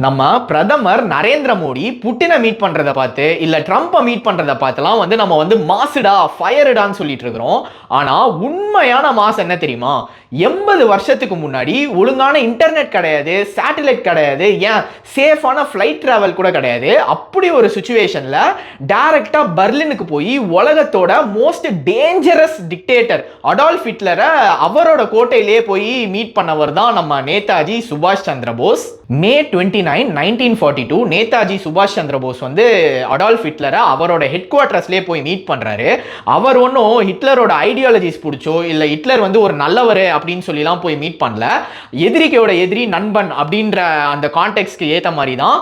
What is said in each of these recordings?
நம்ம பிரதமர் நரேந்திர மோடி புட்டினை மீட் பண்றத பார்த்து இல்ல ட்ரம்ப்பை மீட் பண்றத பார்த்துலாம் நம்ம மாசுடா ஃபயர்டான்னு சொல்லிட்டு இருக்கிறோம். ஆனா உண்மையான மாசு என்ன தெரியுமா? 80 வருஷத்துக்கு முன்னாடி ஒழுங்கான இன்டர்நெட் கிடையாது, சேட்டலைட் கிடையாது, ஏன் சேஃபான ஃப்ளைட் டிராவல் கூட கிடையாது. அப்படி ஒரு சுச்சுவேஷன்ல டைரக்டா பர்லினுக்கு போய் உலகத்தோட மோஸ்ட் டேஞ்சரஸ் டிக்டேட்டர் அடால்ஃப் ஹிட்லரை அவரோட கோட்டையிலே போய் மீட் பண்ணவர் தான் நம்ம நேதாஜி சுபாஷ் சந்திர போஸ். மே 29, 1942 நேதாஜி சுபாஷ் சந்திர போஸ் அடால்ஃப் ஹிட்லரை அவரோட ஹெட் குவார்டர்ஸ்லேயே போய் மீட் பண்றாரு. அவர் ஒன்றும் ஹிட்லரோட ஐடியாலஜிஸ் பிடிச்சோ இல்ல ஹிட்லர் ஒரு நல்லவர் அப்படின்னு சொல்லிலாம் போய் மீட் பண்ணல. எதிரிக்கையோட எதிரி நண்பன் அப்படின்ற அந்த கான்டெக்ட்க்கு ஏற்ற மாதிரி தான்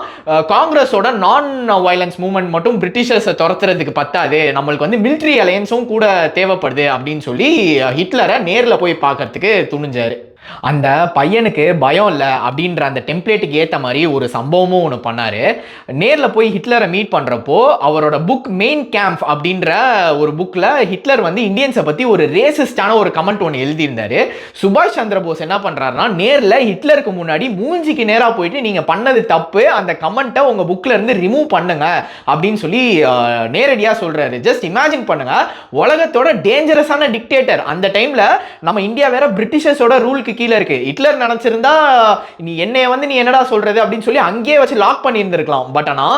காங்கிரஸோட நான் வயலன்ஸ் மூவ்மெண்ட் மட்டும் பிரிட்டிஷர்ஸை துரத்துறதுக்கு பத்தாது, நம்மளுக்கு மிலிட்ரி அலையன்ஸும் கூட தேவைப்படுது அப்படின்னு சொல்லி ஹிட்லரை நேரில் போய் பார்க்கறதுக்கு துணிஞ்சாரு. அந்த பையனுக்கு பயம் இல்லை அப்படின்ற அந்த டெம்ப்ளேட்டுக்கு ஏற்ற மாதிரி ஒரு சம்பவமும் ஒன்று பண்ணார். நேரில் போய் ஹிட்லரை மீட் பண்ணுறப்போ அவரோட புக் மெயின் கேம்ப் அப்படின்ற ஒரு புக்கில் ஹிட்லர் இந்தியன்ஸை பற்றி ஒரு ரேசிஸ்டான ஒரு கமெண்ட் ஒன்று எழுதியிருந்தார். சுபாஷ் சந்திர போஸ் என்ன பண்ணுறாருன்னா நேரில் ஹிட்லருக்கு முன்னாடி மூஞ்சிக்கு நேராக போயிட்டு நீங்கள் பண்ணது தப்பு, அந்த கமெண்ட்டை உங்கள் புக்கில் இருந்து ரிமூவ் பண்ணுங்க அப்படின்னு சொல்லி நேரடியாக சொல்கிறாரு. ஜஸ்ட் இமேஜின் பண்ணுங்க, உலகத்தோட டேஞ்சரஸான டிக்டேட்டர். அந்த டைமில் நம்ம இந்தியா வேற பிரிட்டிஷர்ஸோட ரூலுக்கு கீழே இருக்கு. ஹிட்லர் நினைச்சிருந்தா நீ என்னைய நீ என்னடா சொல்றது அப்படின்னு சொல்லி அங்கேயே வச்சு லாக் பண்ணி இருந்திருக்கலாம். பட் ஆனா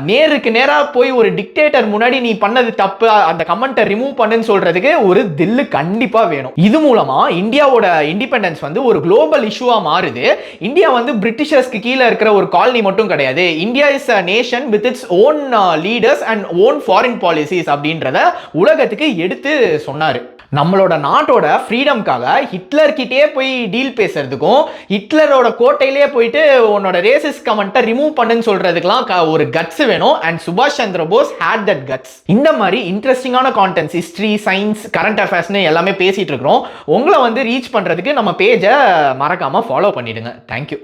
நேருக்கு நேரா போய் ஒரு டிக்டேட்டர் முன்னாடி நீ பண்ணது தப்பு, அந்த கமெண்ட்டை ரிமூவ் பண்ணுன்னு சொல்றதுக்கு ஒரு தில்லு கண்டிப்பா வேணும். இது மூலமா இந்தியாவோட இண்டிபெண்டன்ஸ் ஒரு குளோபல் இஷ்யூவா மாறுது. இந்தியா பிரிட்டிஷர்ஸ்க்கு கீழே இருக்கிற ஒரு காலனி மட்டும் கிடையாது. India is a nation with its own leaders and own foreign policies அப்படின்றத உலகத்துக்கு எடுத்து சொன்னாரு. நம்மளோட நாட்டோட ஃப்ரீடம்காக ஹிட்லர் கிட்டே போய் டீல் பேசுறதுக்கும் ஹிட்லரோட கோட்டையிலே போயிட்டு உன்னோட ரேசிஸ்ட் கமெண்ட்டை ரிமூவ் பண்ணுன்னு சொல்றதுக்குலாம் ஒரு கட்ஸ் வேணும். அண்ட் சுபாஷ் Chandra Bose had that cuts. இந்த மாதிரி இன்ட்ரெஸ்டிங்கான கான்டென்ட்ஸ், ஹிஸ்ட்ரி, சயின்ஸ், கரண்ட் அஃபேர்ஸ்னு எல்லாமே பேசிட்டு இருக்கிறோம். உங்களை ரீச் பண்றதுக்கு நம்ம பேஜை மறக்காம ஃபாலோ பண்ணிடுங்க. தேங்க்யூ.